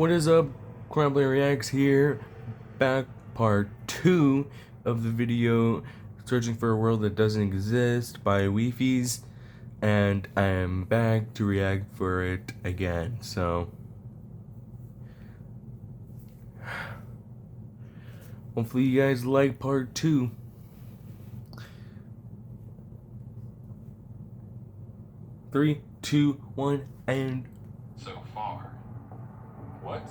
What is up? Crumbley Reacts here. Back part 2 of the video Searching for a World That Doesn't Exist by Wifies. And I am back to react for it again. So hopefully you guys like part 2. Three, two, one, and so far. What?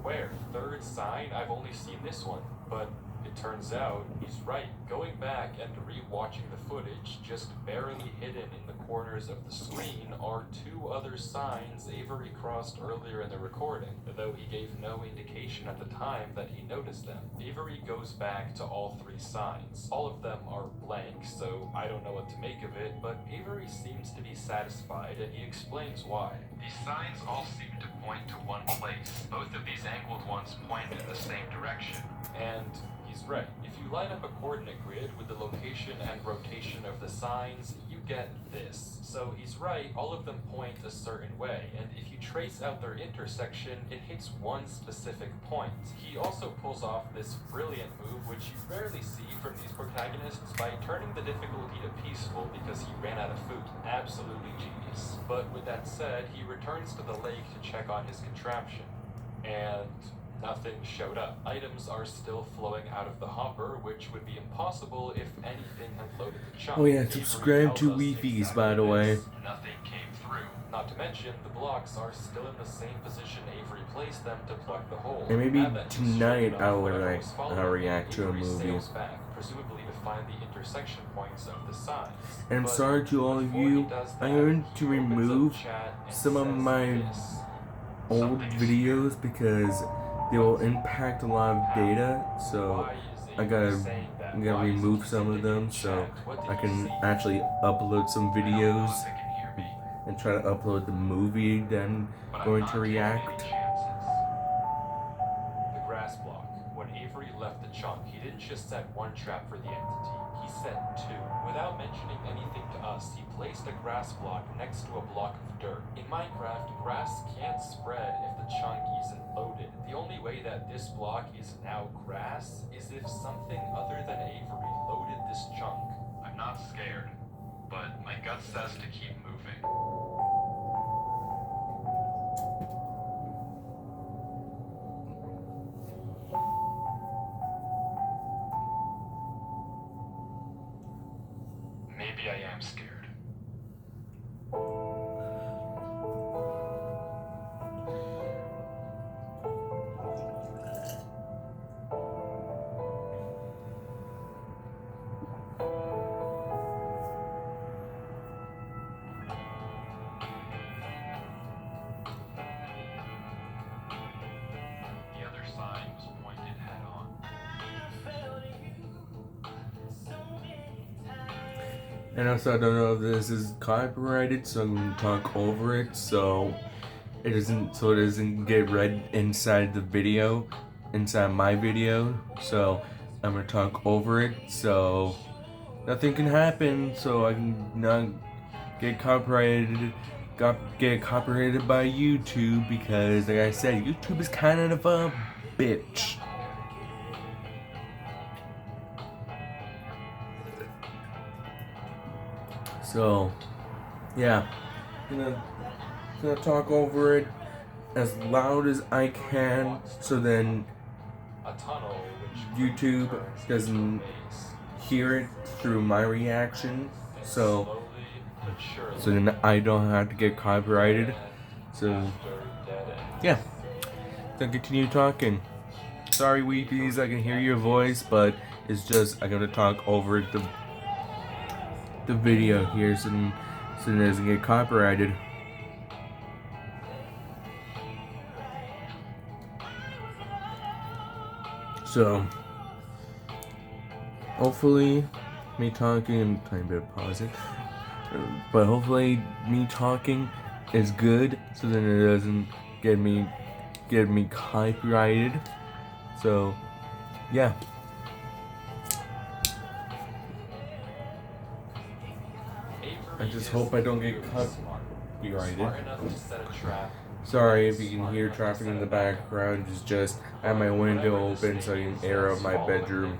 Where? Third sign? I've only seen this one, but it turns out he's right. Going back and re-watching the footage, just barely hidden in the corners of the screen are two other signs Avery crossed earlier in the recording, though he gave no indication at the time that he noticed them. Avery goes back to all three signs. All of them are blank, so I don't know what to make of it, but Avery seems to be satisfied, and he explains why. These signs all seem to point to one place. Both of these angled ones point in the same direction. And he's right. If you line up a coordinate grid with the location and rotation of the signs, you get this. So he's right, all of them point a certain way, and if you trace out their intersection, it hits one specific point. He also pulls off this brilliant move, which you rarely see from these protagonists, by turning the difficulty to peaceful because he ran out of food. Absolutely genius. But with that said, he returns to the lake to check on his contraption, and nothing showed up. Items are still flowing out of the hopper, which would be impossible if anything had loaded the chunk. oh yeah, subscribe to Wifies, by the way. Nothing came through. Not to mention, the blocks are still in the same position Avery placed them to plug the hole. And maybe tonight I'll react to a movie. Back, presumably to find the intersection points of the signs. And I'm sorry to all of you, I'm going to remove some of my old videos because they will impact a lot of data, so I gotta remove some of them so I can actually upload some videos and try to upload the movie that I'm going to react. The grass block. When Avery left the chunk, he didn't just set one trap for the entity, he set two. Without mentioning anything to us, he placed a grass block next to a block of dirt. In Minecraft, grass can't spread if the chunk isn't loaded. The only way that this block is now grass is if something other than Avery loaded this chunk. I'm not scared, but my gut says to keep moving. Maybe I am scared. The other sign was pointed head on. And also I don't know if this is copyrighted, so I'm gonna talk over it so it doesn't get read inside the video, inside my video. So I'm gonna talk over it so nothing can happen, so I can not get copyrighted by YouTube, because like I said, YouTube is kind of a bitch. So yeah, gonna talk over it as loud as I can, so then YouTube doesn't hear it through my reaction, so then I don't have to get copyrighted. So yeah, then continue talking. Sorry Weepies, I can hear your voice, but it's just I'm gonna talk over the video here so it doesn't get copyrighted. So hopefully me talking, I'm trying to pause it, but hopefully me talking is good so then it doesn't get me copyrighted. So yeah. I just hope I don't get copyrighted. Smart enough to set a trap Sorry if you can hear traffic in the background. It's just I have my window open so I can air out my bedroom.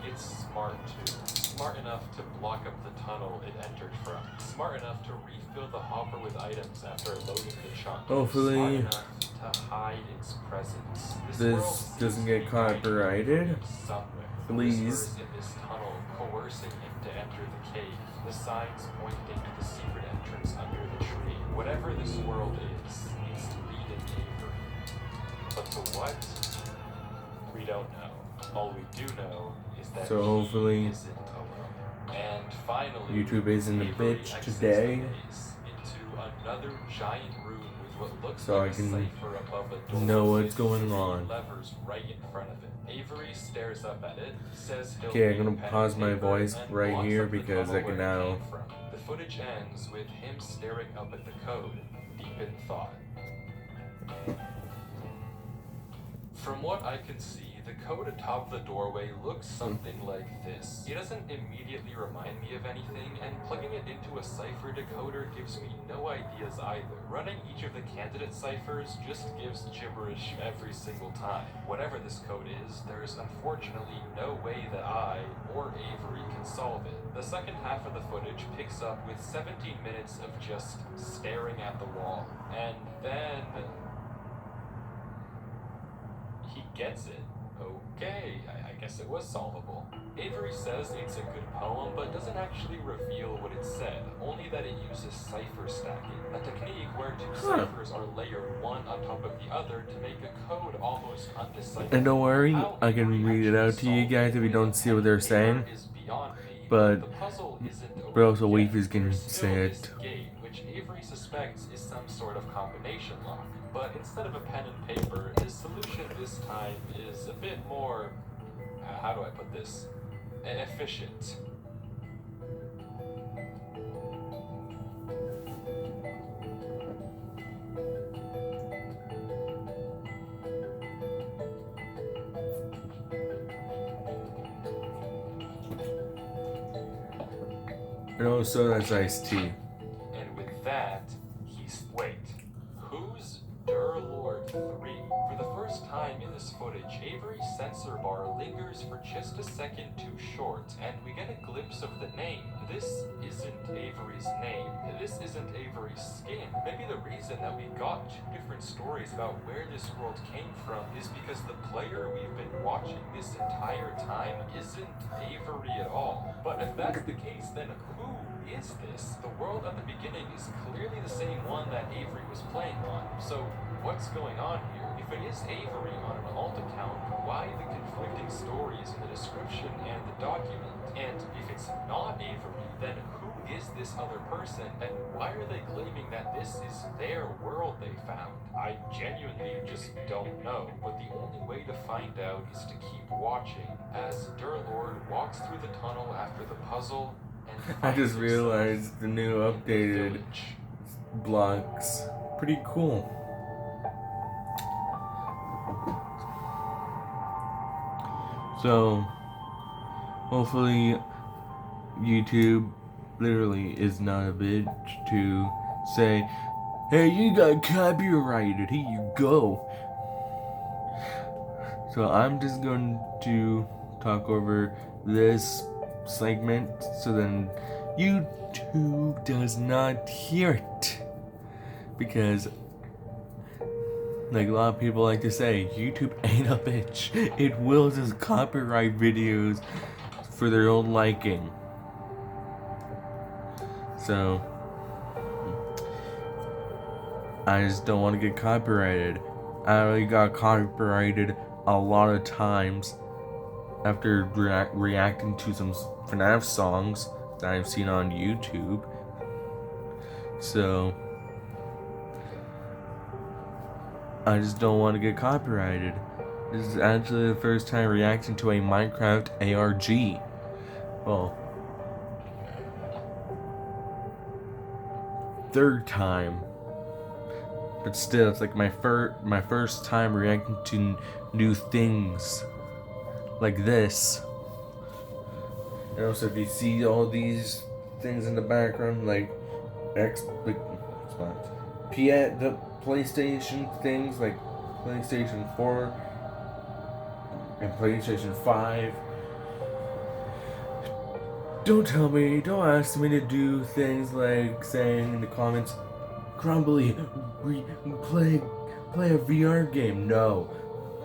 It's smart too. Smart enough to block up the tunnel it entered from. Smart enough to refill the hopper with items after loading the chunk. Hopefully, Smart enough to hide its presence. this doesn't get copyrighted. Somewhere. Please. Whispers in this tunnel coercing him to enter the cave. The signs pointing to the secret entrance under the tree. Whatever this world is, needs to lead in Avery. But to what? We don't know. All we do know is that So hopefully, he isn't alone. And finally, YouTube isn't a Avery bitch exits today. the maze into another giant room with what looks So like I can a cipher above a door know what's with going three on. levers right in front of it. Avery stares up at it, says he'll Okay, I'm need gonna pen pause and my paper, voice and right walks here up the because tunnel I can where it now. came from. The footage ends with him staring up at the code, deep in thought. From what I can see, the code atop the doorway looks something like this. It doesn't immediately remind me of anything, and plugging it into a cipher decoder gives me no ideas either. Running each of the candidate ciphers just gives gibberish every single time. Whatever this code is, there's unfortunately no way that I or Avery can solve it. The second half of the footage picks up with 17 minutes of just staring at the wall, and then he gets it. Okay, I guess it was solvable. Avery says it's a good poem, but doesn't actually reveal what it said, only that it uses cipher stacking, a technique where two ciphers are layered one on top of the other to make a code almost undecipherable. And don't worry, How I can Avery read it actually out to you solved guys if you don't see what they're paper saying. is beyond me, But the puzzle isn't over bro, so yet. Wifies can There's still say this it. gate, which Avery suspects is some sort of combination lock. But instead of a pen and paper, his solution this time is a bit more, how do I put this, efficient. And also, that's iced tea. And with that, wait, who's Durlord 3? For the first time in this footage, Avery's censor bar lingers for just a second too short, and we get a glimpse of the name. This isn't Avery's name. This isn't Avery's skin. Maybe the reason that we got two different stories about where this world came from is because the player we've been watching this entire time isn't Avery at all. But if that's the case, then who is this? The world at the beginning is clearly the same one that Avery was playing on. So what's going on here? If it is Avery on an alt account, why the conflicting stories in the description and the document? And if it's not Avery, then who is this other person, and why are they claiming that this is their world they found? I genuinely just don't know, but the only way to find out is to keep watching as Durlord walks through the tunnel after the puzzle and I finds just himself realized the new in the updated village. blocks. Pretty cool. So, hopefully, YouTube literally is not a bitch to say, hey, you got copyrighted, here you go. So, I'm just going to talk over this segment so then YouTube does not hear it. Because, like a lot of people like to say, YouTube ain't a bitch. It will just copyright videos for their own liking. So, I just don't want to get copyrighted. I already got copyrighted a lot of times after reacting to some FNAF songs that I've seen on YouTube. So, I just don't want to get copyrighted. This is actually the first time reacting to a Minecraft ARG. Well, third time. But still, it's like my first time reacting to new things like this. And also, if you see all these things in the background, like the PlayStation things like PlayStation 4 and PlayStation 5. Don't ask me to do things like saying in the comments, Crumbley, play a VR game. No.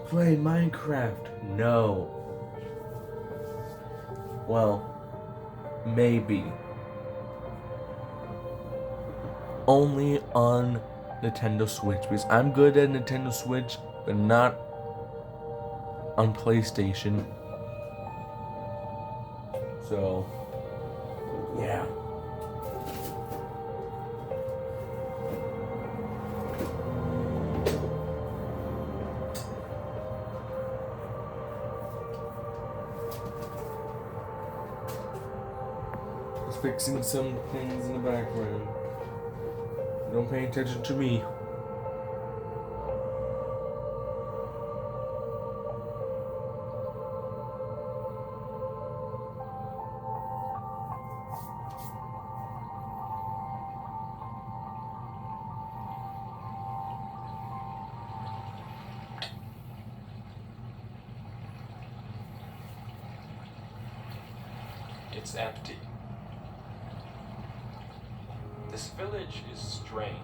Play Minecraft. No. Well, maybe. Only on Nintendo Switch, because I'm good at Nintendo Switch, but not on PlayStation. So, yeah. Just fixing some things in the background. Don't pay attention to me. It's empty. This village is strange.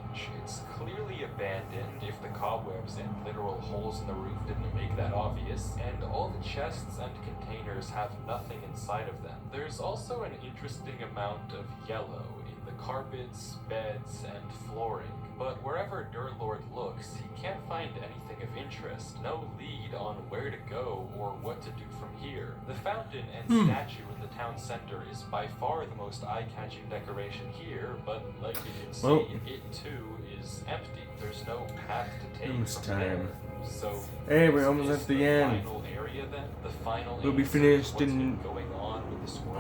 It's clearly abandoned, if the cobwebs and literal holes in the roof didn't make that obvious, and all the chests and containers have nothing inside of them. There's also an interesting amount of yellow in the carpets, beds, and flooring. But wherever Dirtlord looks, he can't find anything of interest. No lead on where to go or what to do from here. The fountain and statue in the town center is by far the most eye-catching decoration here, but like you can see, it too is empty. There's no path to take from there. So, hey, we're almost at the end. Final area, then? The final We'll be finished in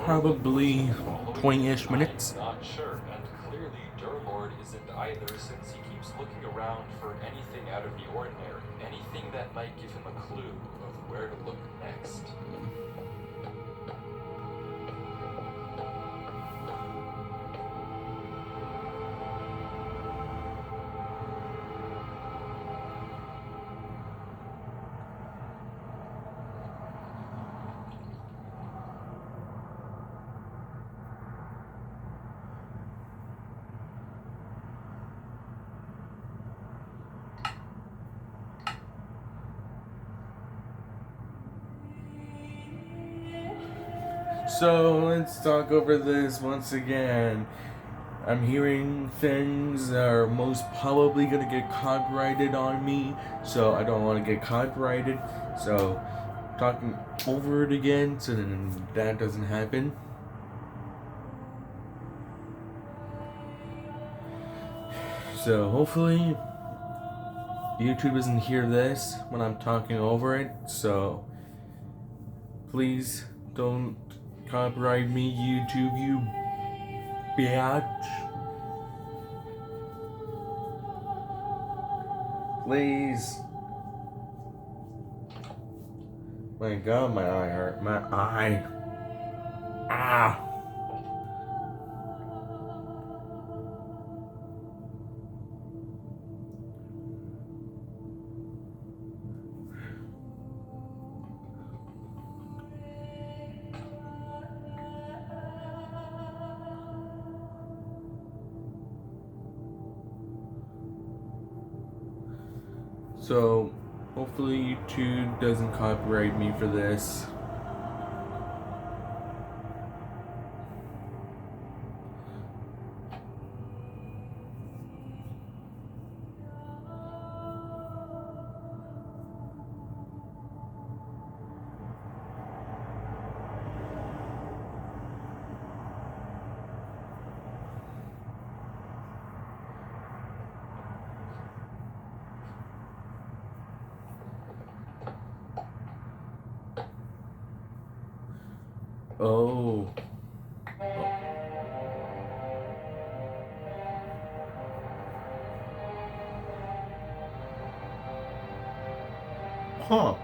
probably 20-ish minutes. Not sure, and clearly Dirtlord isn't either, since he keeps looking around for anything out of the ordinary, anything that might give him a clue of where to look next. So let's talk over this once again. I'm hearing things that are most probably gonna get copyrighted on me, so I don't want to get copyrighted. So talking over it again so then that doesn't happen. So hopefully YouTube doesn't hear this when I'm talking over it, so please don't copyright me, YouTube, you bitch. Please. My God, my eye hurt. My eye. Ah. So, hopefully YouTube doesn't copyright me for this. Oh. Huh.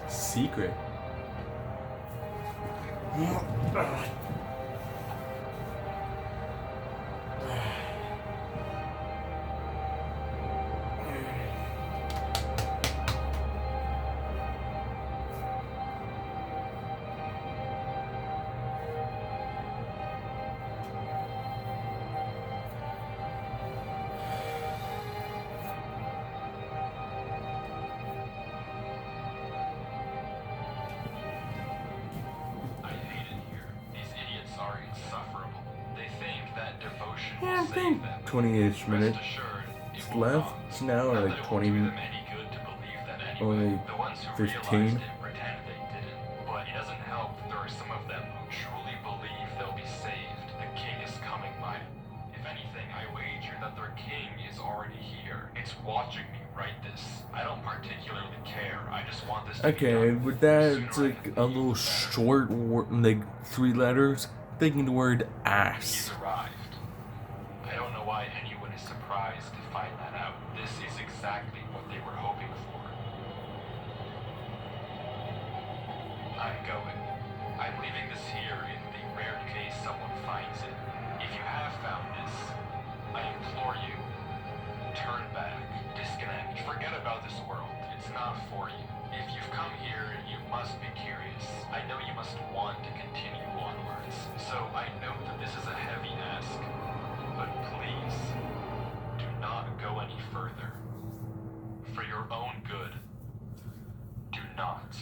Secret. think 20-ish minutes left now, or like 20, only 15. But it doesn't help that there are some of them who truly believe they'll be saved. The king is coming by. If anything, I wager that their king is already here. It's watching me write this. I don't particularly care. I just want this to be Okay, done with that, sooner it's like rather than a little short word, like 3 letters, thinking the word He's ass. arrived. I don't know why anyone is surprised to find that out. This is exactly what they were hoping for. I'm going. I'm leaving this here in the rare case someone finds it. If you have found this, I implore you, turn back, disconnect, forget about this world. It's not for you. If you've come here, you must be curious. I know you must want to continue onwards. So I know that this is a heavy ask, but please, do not go any further. For your own good, do not.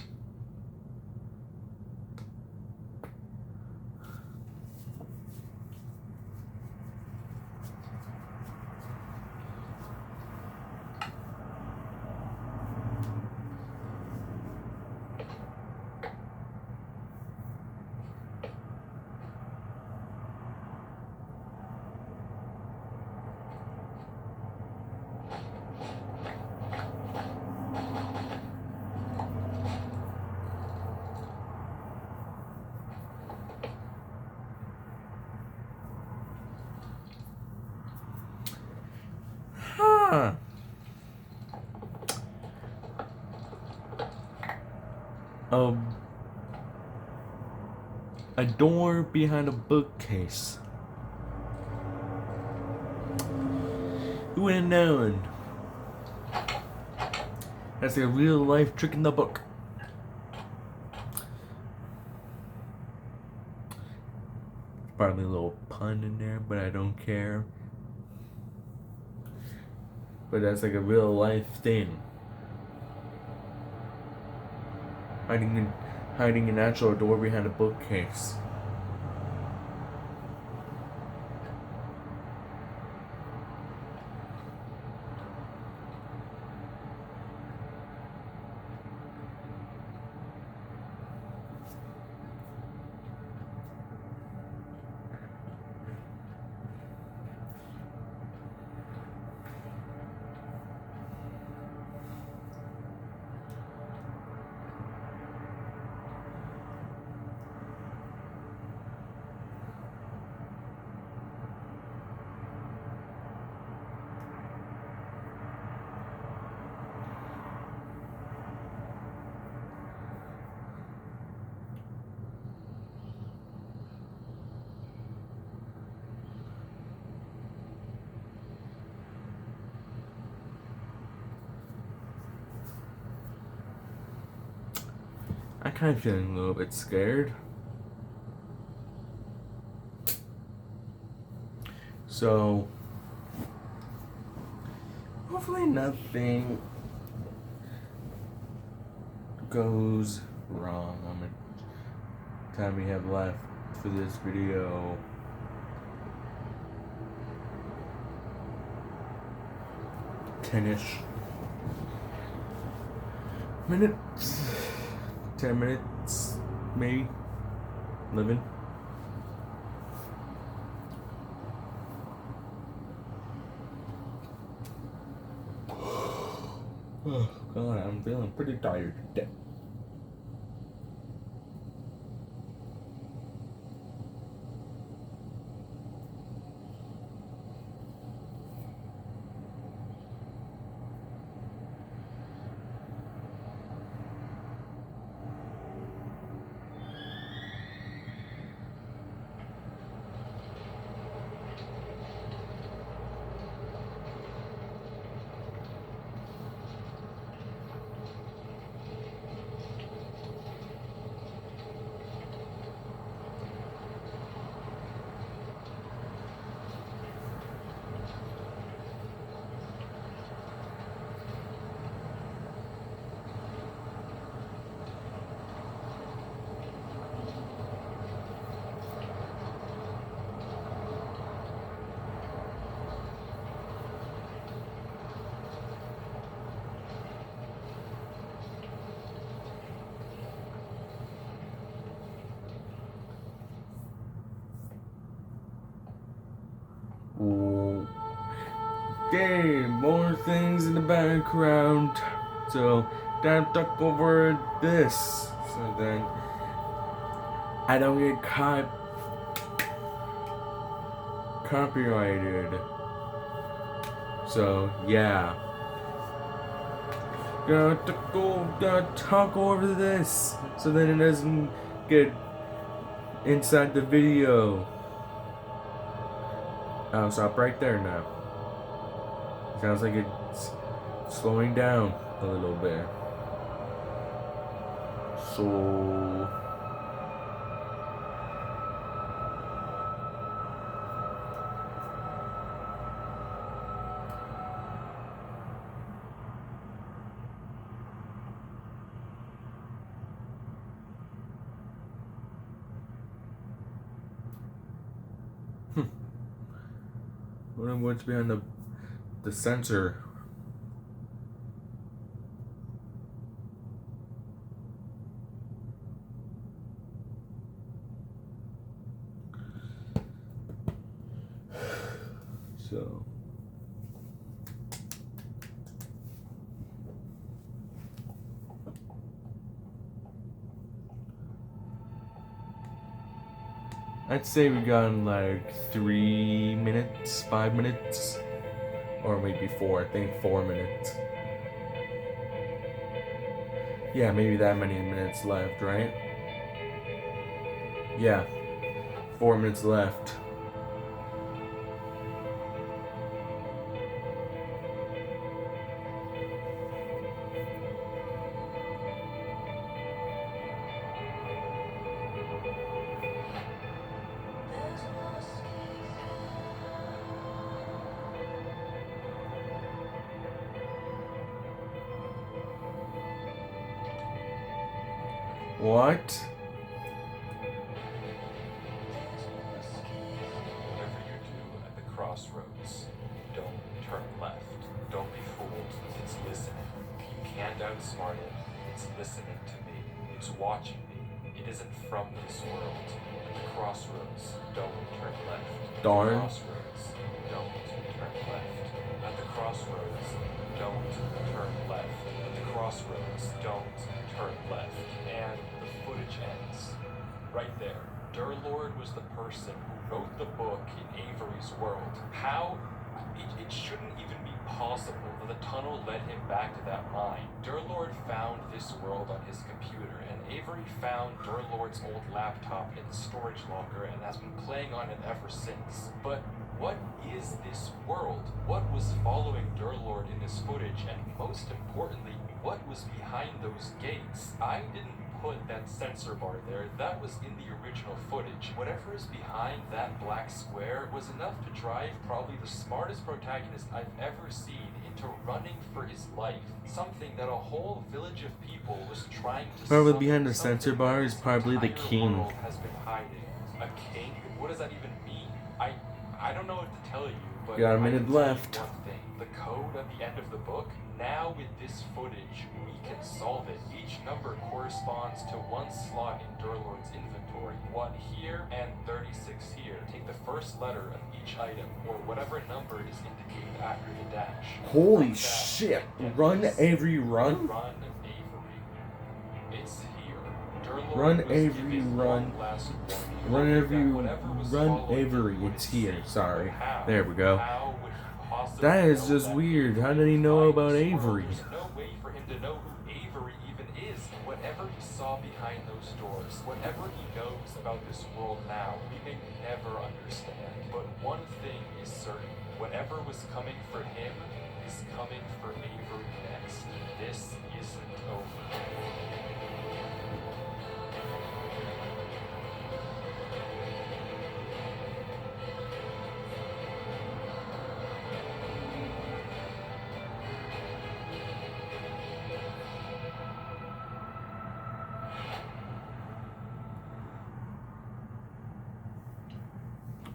Huh. A door behind a bookcase. Who would have known? That's a real life trick in the book. Probably a little pun in there, but I don't care. But that's like a real life thing. Hiding a natural door behind a bookcase. I'm kind of feeling a little bit scared. So, hopefully nothing goes wrong. How much time we have left for this video? 10-ish minutes. 10 minutes, maybe. 11. Oh God, I'm feeling pretty tired today. Okay, more things in the background. So, then talk over this. So then, I don't get copyrighted. So, yeah. Gotta talk over this. So then it doesn't get inside the video. I'll stop right there now. Sounds like it's slowing down a little bit. So what's behind the sensor? So I'd say we got in like 3 minutes, 5 minutes, or maybe 4. I think 4 minutes. Yeah, maybe that many minutes left, right? Yeah, 4 minutes left. What? Whatever you do at the crossroads, don't turn left. Don't be fooled. It's listening. You can't outsmart it. It's listening to me. It's watching me. It isn't from this world. At the crossroads, don't turn left. Darn. At the crossroads, don't turn left. At the crossroads, don't turn left. At the crossroads, don't turn left. And the footage ends. Right there. Durlord was the person who wrote the book in Avery's world. How? It shouldn't even be possible that the tunnel led him back to that mine. Durlord found this world on his computer, and Avery found Durlord's old laptop in the storage locker and has been playing on it ever since. But what is this world? What was following Durlord in this footage? And most importantly, what was behind those gates? I didn't put that sensor bar there. That was in the original footage. Whatever is behind that black square was enough to drive probably the smartest protagonist I've ever seen into running for his life. Something that a whole village of people was trying to Probably summon. behind the sensor bar is probably the entire king. world has been hiding. A king? What does that even mean? I don't know what to tell you, but Got a I minute can tell you left. one thing. The code at the end of the book, now with this footage, we can solve it. Each number corresponds to one slot in Durlord's inventory. 1 here and 36 here. Take the first letter of each item, or whatever number is indicated after the dash. Holy Like that. shit. Get Run, this. Avery, run? Run, Avery. It's here. Durlord Run, was Avery, given run. one last warning. Run, Avery, Whatever was run, following Avery. him would It's here. escape. Sorry. How? There we go. How would he possibly That is know just that weird. How Avery did he know behind about this world? Avery? There's no way for him to know who Avery even is. Whatever he saw behind those doors, whatever he knows about this world now, we may never understand. But one thing is certain. Whatever was coming for him is coming for Avery next. This isn't over.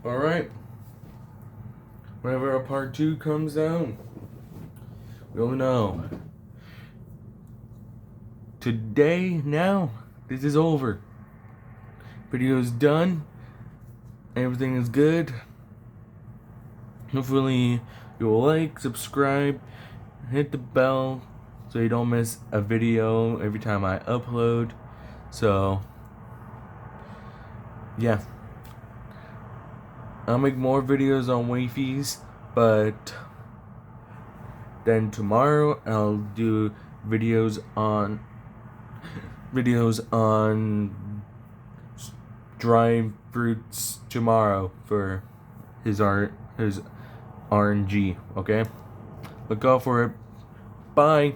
Alright. Whenever a part 2 comes out, we'll know. Today, now, this is over. Video's done. Everything is good. Hopefully, you will like, subscribe, hit the bell so you don't miss a video every time I upload. So yeah, I'll make more videos on Wifies, but then tomorrow I'll do videos on dry fruits tomorrow for his RNG. Okay, look out for it. Bye.